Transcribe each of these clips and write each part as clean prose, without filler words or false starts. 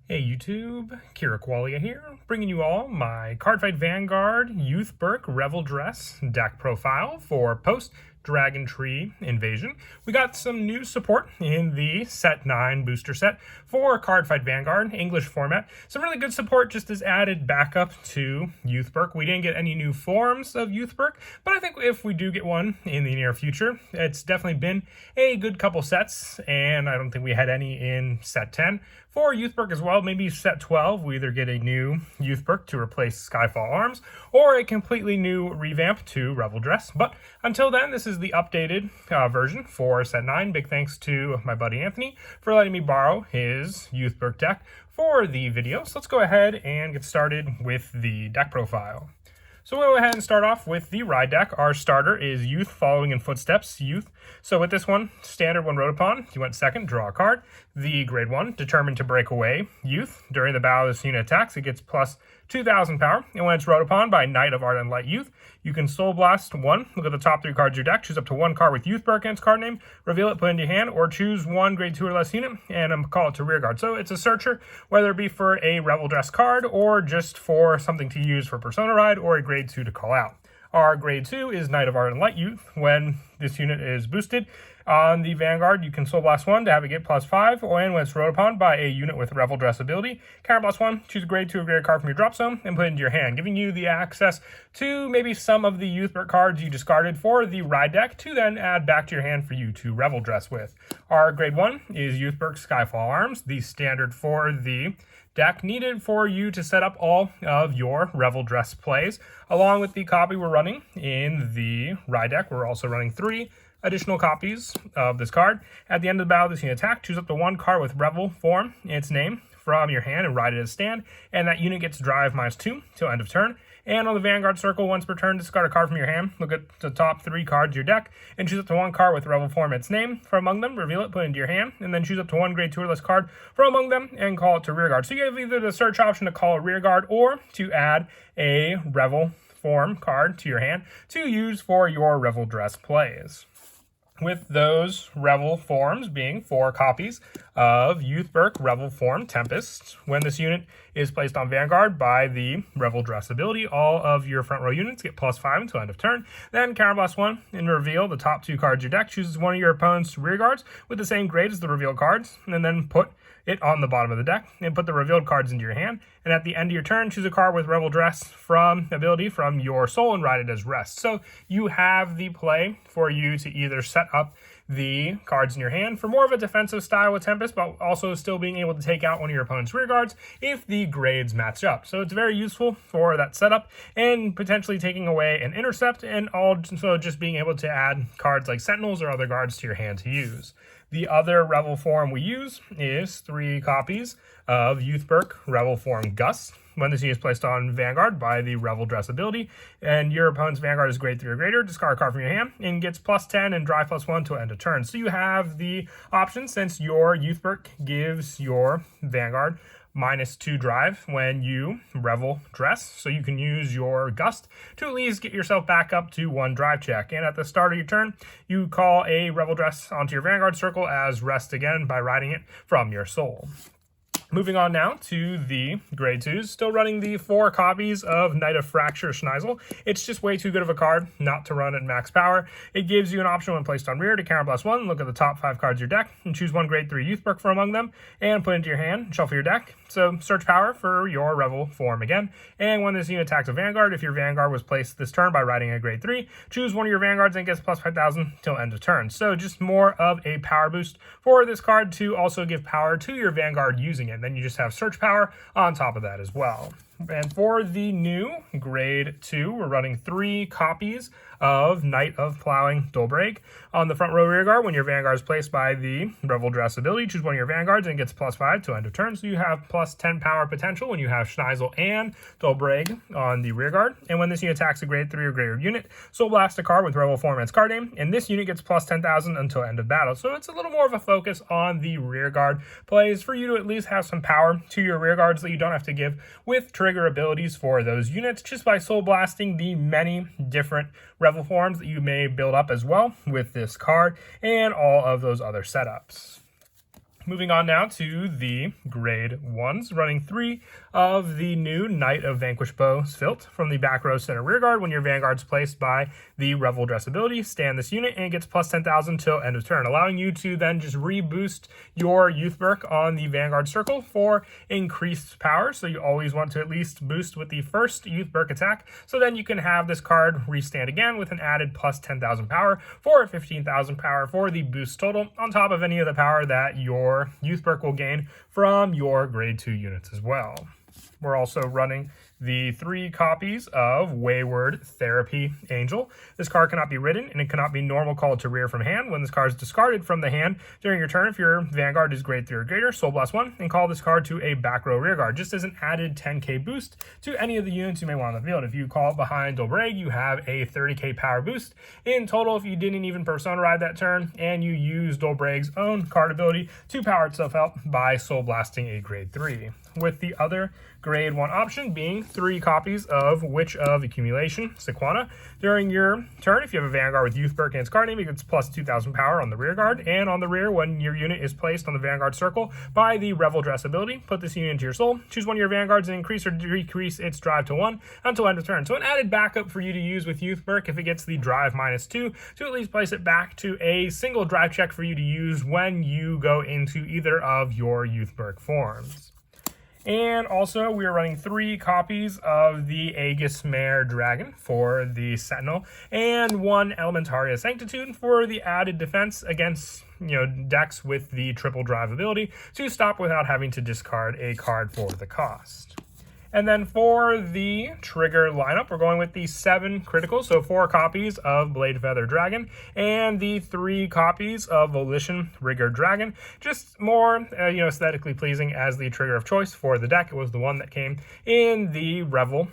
Hey YouTube, Kira Qualia here, bringing you all my Cardfight Vanguard Youthberk Revel Dress deck profile for post-Dragontree invasion. We got some new support in the Set 9 booster set for Cardfight Vanguard, English format. Some really good support just as added backup to Youthberk. We didn't get any new forms of Youthberk, but I think if we do get one in the near future, it's definitely been a good couple sets, and I don't think we had any in Set 10. For Youthberk as well, maybe Set 12, we either get a new Youthberk to replace Skyfall Arms, or a completely new revamp to Revel Dress. But until then, this is the updated version for Set 9. Big thanks to my buddy Anthony for letting me borrow his Youthberk deck for the video. So let's go ahead and get started with the deck profile. So we'll go ahead and start off with the ride deck. Our starter is Youth, following in footsteps, Youth. So with this one, standard when rode upon, you went second, draw a card. The grade 1, determined to break away, Youth. During the battle this unit attacks, it gets plus 2,000 power. And when it's rode upon by Knight of Ardent Light Youth, you can Soul Blast 1, look at the top 3 cards of your deck, choose up to 1 card with Youthberk in its card name, reveal it, put it into your hand, or choose 1 grade 2 or less unit, and call it to rearguard. So it's a searcher, whether it be for a Revel Dress card, or just for something to use for Persona Ride, or a grade 2 to call out. Our grade 2 is Knight of Ardent Light Youth. When this unit is boosted on the Vanguard, you can Soul Blast 1 to have it get plus 5, and when it's rode upon by a unit with Revel Dress ability, Counter Blast 1, choose a grade 2 or greater card from your drop zone, and put it into your hand, giving you the access to maybe some of the Youthberk cards you discarded for the ride deck to then add back to your hand for you to Revel Dress with. Our grade 1 is Youthberk Skyfall Arms, the standard for the deck needed for you to set up all of your Revel Dress plays. Along with the copy we're running in the ride deck, we're also running 3 additional copies of this card. At the end of the battle, this unit attack, choose up to 1 card with Revel form in its name from your hand and ride it as stand, and that unit gets drive -2 till end of turn. And on the Vanguard circle, once per turn, discard a card from your hand, look at the top 3 cards of your deck, and choose up to 1 card with Revel form its name from among them, reveal it, put it into your hand, and then choose up to 1 grade 2 or less card from among them, and call it to rearguard. So you have either the search option to call a rearguard, or to add a Revel form card to your hand to use for your Revel Dress plays. With those Revel forms being 4 copies of Youthberk Revel Form Tempest. When this unit is placed on Vanguard by the Revel Dress ability, all of your front row units get plus 5 until end of turn. Then Counter Blast 1 and reveal the top 2 cards of your deck. Chooses one of your opponent's rear guards with the same grade as the revealed cards, and then put it on the bottom of the deck and put the revealed cards into your hand. And at the end of your turn, choose a card with Revel Dress from ability from your soul and ride it as rest. So you have the play for you to either set up the cards in your hand for more of a defensive style with Tempest, but also still being able to take out one of your opponent's rear guards if the grades match up. So it's very useful for that setup, and potentially taking away an intercept, and also just being able to add cards like Sentinels or other guards to your hand to use. The other Revel form we use is 3 copies of Youthberk Revel form Gust. When this unit is placed on Vanguard by the Revel Dress ability, and your opponent's Vanguard is grade 3 or greater, discard a card from your hand and gets plus 10 and drive plus 1 to end of turn. So you have the option, since your Youthberk gives your Vanguard -2 drive when you Revel Dress, so you can use your Gust to at least get yourself back up to 1 drive check. And at the start of your turn, you call a Revel Dress onto your Vanguard circle as rest again by riding it from your soul. Moving on now to the grade 2s, still running the 4 copies of Knight of Fracture Schneisel. It's just way too good of a card not to run at max power. It gives you an option when placed on rear to Counter Blast 1, look at the top 5 cards of your deck, and choose 1 grade 3 Youthberk from among them, and put it into your hand, shuffle your deck. So search power for your Revel form again. And when this unit attacks a Vanguard, if your Vanguard was placed this turn by riding a grade 3, choose one of your Vanguards and gets plus 5,000 till end of turn. So just more of a power boost for this card to also give power to your Vanguard using it. Then you just have search power on top of that as well. And for the new grade 2, we're running 3 copies of Knight of Plowing Dolbrake. On the front row rear guard, when your Vanguard is placed by the Revel Dress ability, choose one of your Vanguards and it gets plus 5 to end of turn. So you have plus 10 power potential when you have Schneisel and Dolbrake on the rear guard. And when this unit attacks a grade 3 or greater unit, Soul Blast a card with Revel form and its card name, and this unit gets plus 10,000 until end of battle. So it's a little more of a focus on the rear guard plays for you to at least have some power to your rear guards that you don't have to give with trigger abilities for those units, just by Soul Blasting the many different Revel forms that you may build up as well with this card and all of those other setups. Moving on now to the grade 1s, running 3 of the new Knight of Vanquished Bow Svilt from the back row center rearguard. When your Vanguard's placed by the Revel Dress ability, stand this unit and it gets plus 10,000 till end of turn, allowing you to then just reboost your Youthberk on the Vanguard circle for increased power. So you always want to at least boost with the first Youthberk attack, so then you can have this card restand again with an added plus 10,000 power for 15,000 power for the boost total, on top of any of the power that your Youthberk will gain from your grade 2 units as well. We're also running the 3 copies of Wayward Therapy Angel. This card cannot be ridden, and it cannot be normal called to rear from hand. When this card is discarded from the hand during your turn, if your Vanguard is grade 3 or greater, Soul Blast 1, and call this card to a back row rearguard, just as an added 10k boost to any of the units you may want on the field. If you call it behind Dolbreg, you have a 30k power boost in total if you didn't even Persona Ride that turn, and you use Dolbreg's own card ability to power itself out by Soul Blasting a grade 3. With the other grade 1 option being 3 copies of Witch of Accumulation, Sequana. During your turn, if you have a Vanguard with Youthberk and its card name, it gets plus 2,000 power on the rear guard, and on the rear, when your unit is placed on the Vanguard circle by the Revel Dress ability, put this unit into your soul, choose one of your Vanguards and increase or decrease its drive to 1 until end of turn. So an added backup for you to use with Youthberk if it gets the drive -2, to at least place it back to a single drive check for you to use when you go into either of your Youthberk forms. And also, we are running 3 copies of the Aegis Mare Dragon for the Sentinel, and 1 Elementaria Sanctitude for the added defense against decks with the triple drive ability to stop without having to discard a card for the cost. And then for the trigger lineup, we're going with the 7 criticals, so 4 copies of Blade Feather Dragon and the 3 copies of Volition Rigger Dragon. Just more, aesthetically pleasing as the trigger of choice for the deck. It was the one that came in the Revel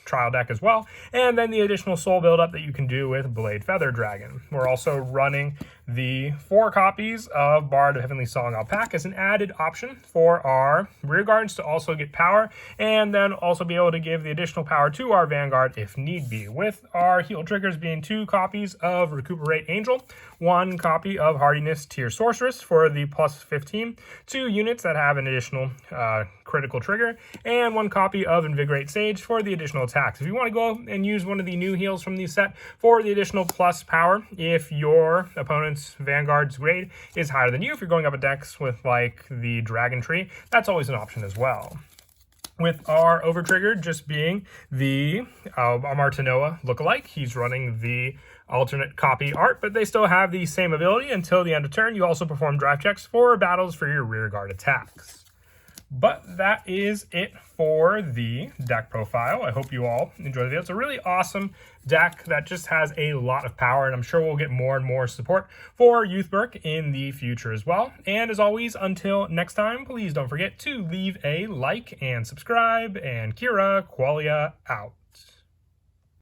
trial deck as well, and then the additional soul buildup that you can do with Blade Feather Dragon. We're also running the 4 copies of Bard of Heavenly Song Alpaca as an added option for our rearguards to also get power, and then also be able to give the additional power to our Vanguard if need be, with our heal triggers being 2 copies of Recuperate Angel, 1 copy of Hardiness Tier Sorceress for the plus 15 to units that have an additional critical trigger, and 1 copy of Invigorate Sage for the additional attacks. If you want to go and use one of the new heals from the set for the additional plus power, if your opponent's Vanguard's grade is higher than you, if you're going up a decks with like the Dragontree, that's always an option as well. With our overtrigger just being the Amartanoa lookalike. He's running the alternate copy art, but they still have the same ability until the end of turn. You also perform drive checks for battles for your rearguard attacks. But that is it for the deck profile. I hope you all enjoy the video. It's a really awesome deck that just has a lot of power, and I'm sure we'll get more and more support for Youthberk in the future as well. And as always, until next time, please don't forget to leave a like and subscribe, and Kira Qualia out.